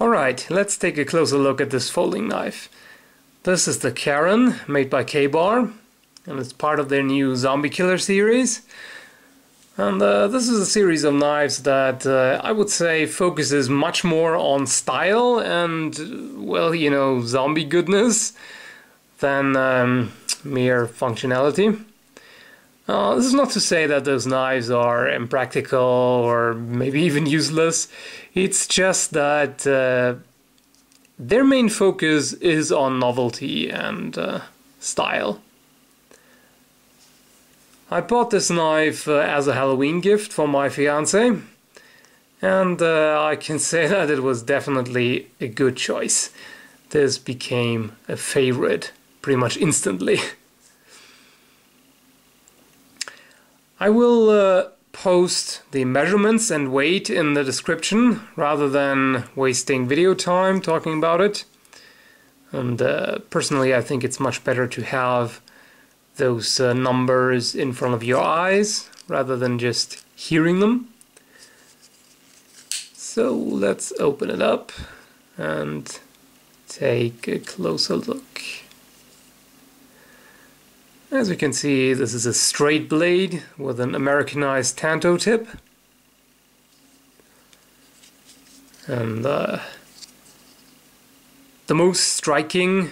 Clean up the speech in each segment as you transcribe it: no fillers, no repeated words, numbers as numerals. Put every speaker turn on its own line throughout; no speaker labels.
Alright, let's take a closer look at this folding knife. This is the Kharon, made by K-Bar, and it's part of their new Zombie Killer series. And this is a series of knives that I would say focuses much more on style and, well, you know, zombie goodness than mere functionality. This is not to say that those knives are impractical or maybe even useless. It's just that their main focus is on novelty and style. I bought this knife as a Halloween gift for my fiance, and I can say that it was definitely a good choice. This became a favorite pretty much instantly. I will post the measurements and weight in the description rather than wasting video time talking about it. And personally, I think it's much better to have those numbers in front of your eyes rather than just hearing them. So let's open it up and take a closer look. As you can see, this is a straight blade with an Americanized tanto tip. And the most striking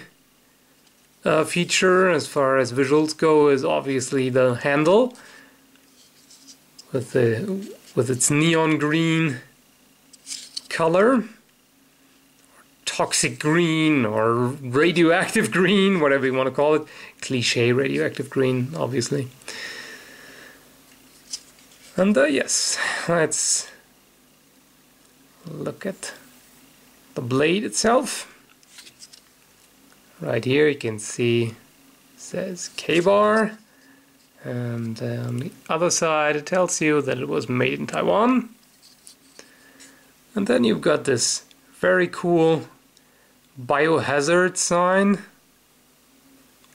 feature as far as visuals go is obviously the handle with its neon green color, toxic green or radioactive green, whatever you want to call it. Cliche radioactive green, obviously. And yes, let's look at the blade itself. Right here you can see it says K-Bar, and on the other side it tells you that it was made in Taiwan. And then you've got this very cool biohazard sign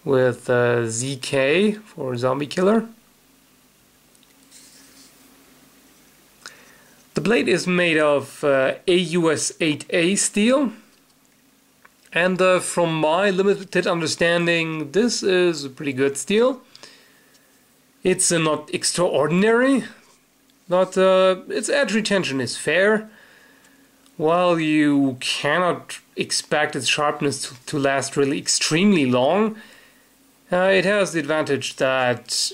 with ZK for Zombie Killer. The blade is made of AUS 8A steel. And from my limited understanding, this is a pretty good steel. It's not extraordinary, but its edge retention is fair. While you cannot expect its sharpness to last really extremely long, it has the advantage that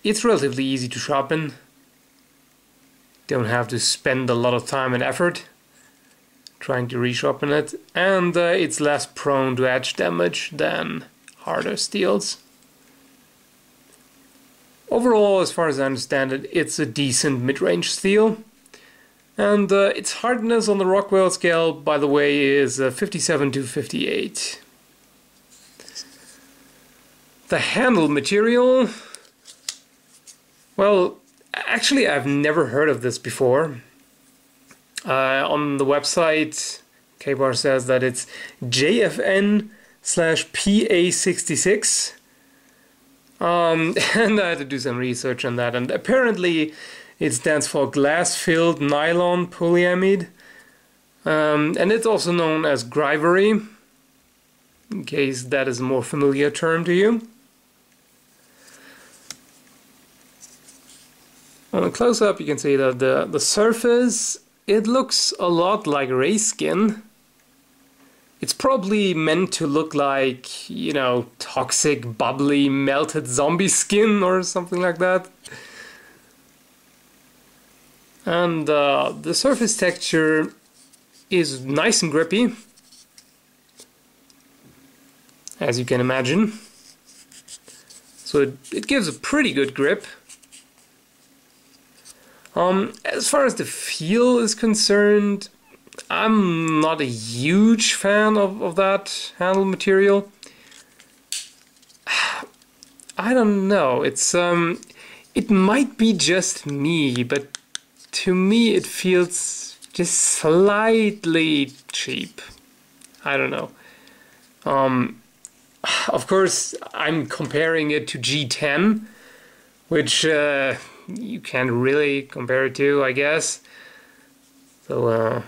it's relatively easy to sharpen. Don't have to spend a lot of time and effort trying to resharpen it, and it's less prone to edge damage than harder steels. Overall, as far as I understand it, it's a decent mid-range steel, and its hardness on the Rockwell scale, by the way, is 57 to 58. The handle material, well, actually I've never heard of this before. On the website, K-Bar says that it's JFN/PA66. And I had to do some research on that, and apparently it stands for glass-filled nylon polyamide. And it's also known as grippy, in case that is a more familiar term to you. On a close-up you can see that the surface, it looks a lot like ray skin. It's probably meant to look like, you know, toxic, bubbly, melted zombie skin or something like that. And the surface texture is nice and grippy, as you can imagine. So it gives a pretty good grip. As far as the feel is concerned, I'm not a huge fan of that handle material. I don't know, it's it might be just me, but to me it feels just slightly cheap. I don't know. Of course, I'm comparing it to G10, which you can't really compare it to, I guess. So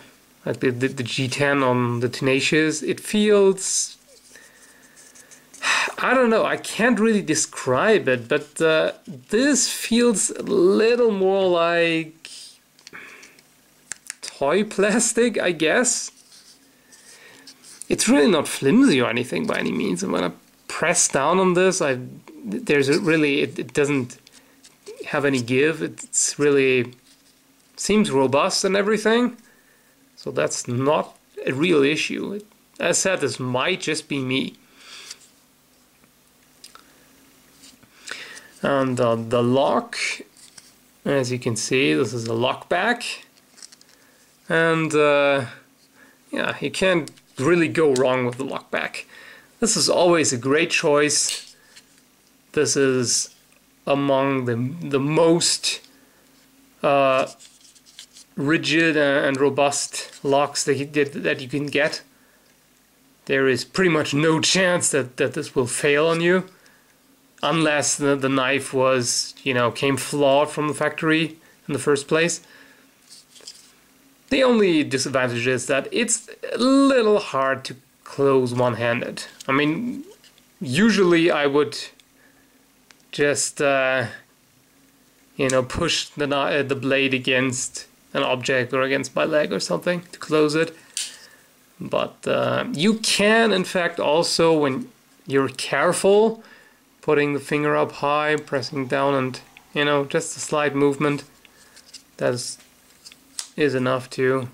like the G10 on the Tenacious, it feels, I don't know, I can't really describe it, but this feels a little more like toy plastic, I guess. It's really not flimsy or anything by any means. And when I press down on this, it doesn't have any give. It's really seems robust and everything. So that's not a real issue. As I said, this might just be me. And the lock, as you can see, this is a lockback. And yeah, you can't really go wrong with the lockback. This is always a great choice. This is among the most rigid and robust locks that you can get. There is pretty much no chance that this will fail on you, unless the knife was, came flawed from the factory in the first place. The only disadvantage is that it's a little hard to close one-handed. I mean, usually I would just, push the blade against an object or against my leg or something to close it. But you can, in fact, also, when you're careful, putting the finger up high, pressing down, and, just a slight movement, that is enough to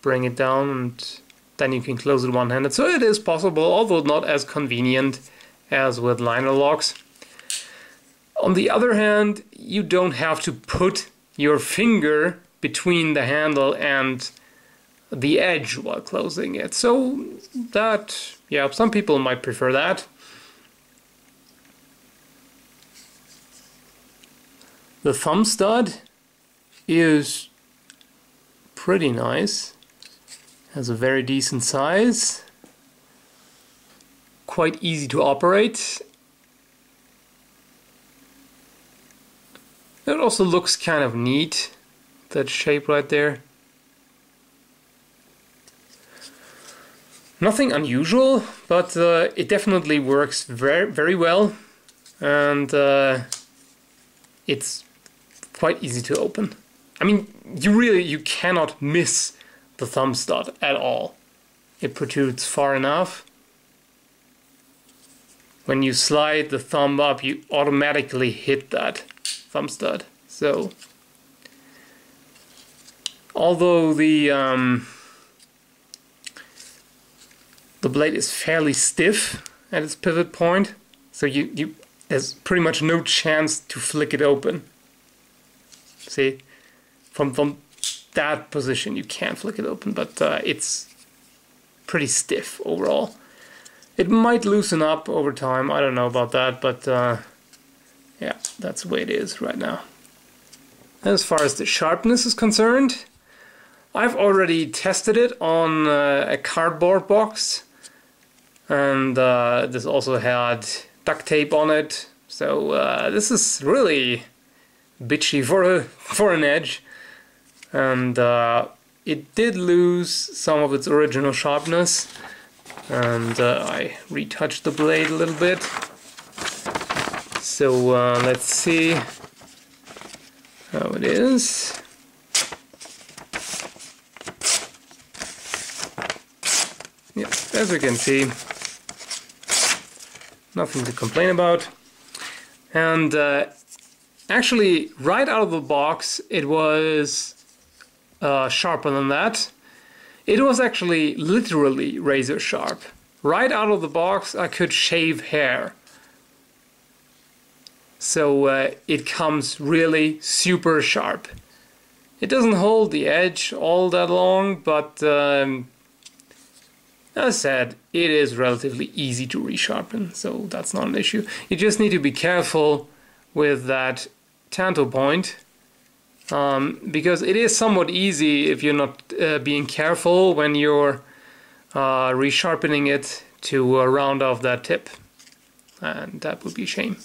bring it down, and then you can close it one-handed. So it is possible, although not as convenient as with liner locks. On the other hand, you don't have to put your finger between the handle and the edge while closing it. So that, yeah, some people might prefer that. The thumb stud is pretty nice. Has a very decent size. Quite easy to operate. It also looks kind of neat, that shape right there. Nothing unusual, but it definitely works very, very well, and it's quite easy to open. I mean, you cannot miss the thumb stud at all. It protrudes far enough. When you slide the thumb up, you automatically hit that thumb stud. So, although the blade is fairly stiff at its pivot point, so there's pretty much no chance to flick it open. See, from that position you can't flick it open, but it's pretty stiff overall. It might loosen up over time, I don't know about that, but yeah, that's the way it is right now. As far as the sharpness is concerned, I've already tested it on a cardboard box, and this also had duct tape on it, so this is really bitchy for an edge, and it did lose some of its original sharpness, and I retouched the blade a little bit. So let's see how it is. Yeah, as you can see, nothing to complain about. And actually, right out of the box, it was sharper than that. It was actually literally razor sharp. Right out of the box, I could shave hair. So it comes really super sharp. It doesn't hold the edge all that long, but as I said, it is relatively easy to resharpen, so that's not an issue. You just need to be careful with that tanto point, because it is somewhat easy if you're not being careful when you're resharpening it to round off that tip, and that would be a shame.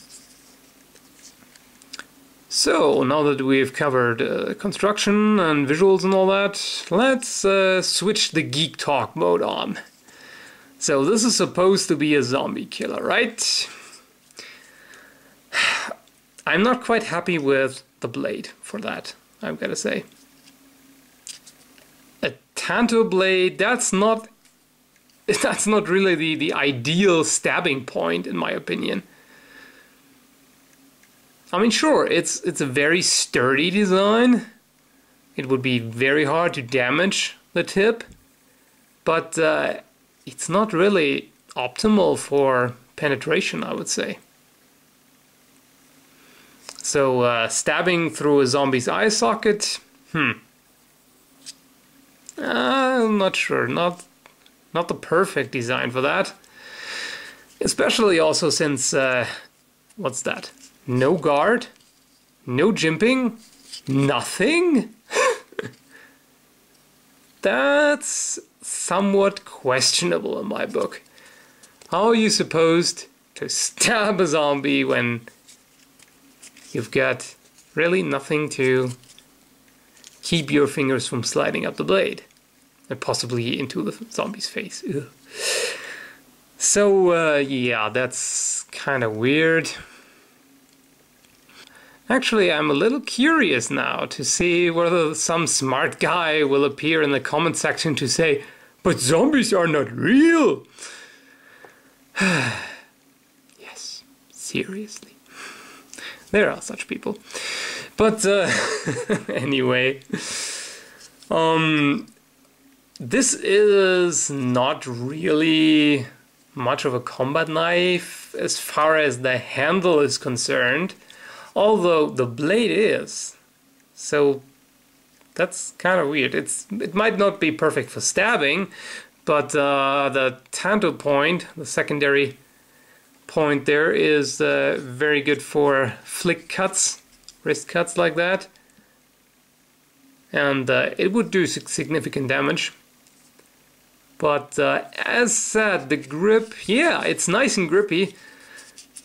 So, now that we've covered construction and visuals and all that, let's switch the geek talk mode on. So this is supposed to be a zombie killer, right? I'm not quite happy with the blade for that, I've got to say. A Tanto blade, that's not really the ideal stabbing point, in my opinion. I mean, sure, it's a very sturdy design. It would be very hard to damage the tip, but it's not really optimal for penetration, I would say. So stabbing through a zombie's eye socket, I'm not sure, not the perfect design for that. Especially also since, what's that? No guard, no jimping, nothing? That's somewhat questionable in my book. How are you supposed to stab a zombie when you've got really nothing to keep your fingers from sliding up the blade and possibly into the zombie's face? Ugh. So, yeah, that's kind of weird. Actually, I'm a little curious now to see whether some smart guy will appear in the comment section to say, "But zombies are not real!" Yes, seriously. There are such people. But anyway, this is not really much of a combat knife as far as the handle is concerned. Although the blade is, so that's kind of weird. It might not be perfect for stabbing, but the Tanto point, the secondary point there, is very good for flick cuts, wrist cuts like that, and it would do significant damage. But as said, the grip, yeah, it's nice and grippy.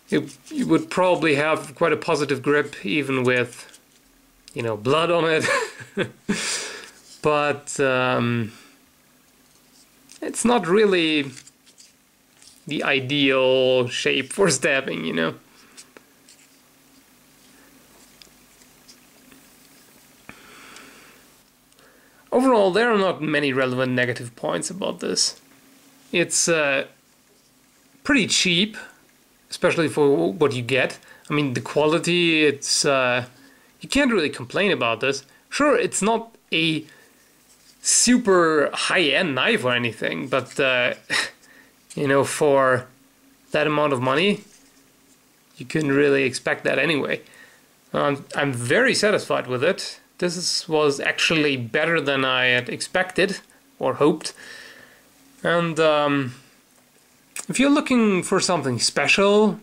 You would probably have quite a positive grip even with, you know, blood on it. But it's not really the ideal shape for stabbing, you know. Overall, there are not many relevant negative points about this. It's pretty cheap, especially for what you get. I mean, the quality, it's you can't really complain about this. Sure, it's not a super high-end knife or anything, but you know, for that amount of money, you couldn't really expect that anyway. I'm very satisfied with it. This was actually better than I had expected or hoped. And if you're looking for something special,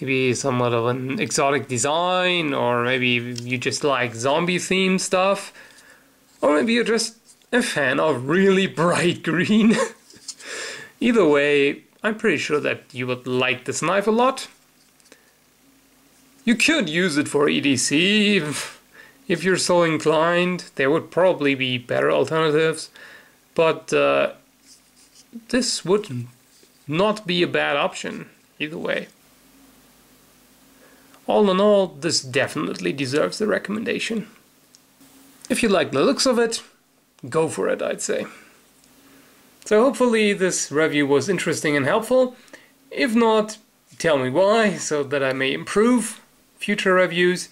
maybe somewhat of an exotic design, or maybe you just like zombie-themed stuff, or maybe you're just a fan of really bright green. Either way, I'm pretty sure that you would like this knife a lot. You could use it for EDC if you're so inclined. There would probably be better alternatives, but this would not be a bad option either way. All in all, this definitely deserves the recommendation. If you like the looks of it, go for it, I'd say. So hopefully this review was interesting and helpful. If not, tell me why, so that I may improve future reviews.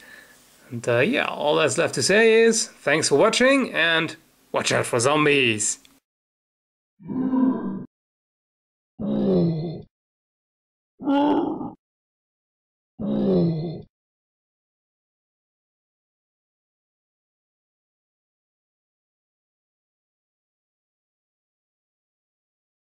And yeah, all that's left to say is thanks for watching, and watch out for zombies!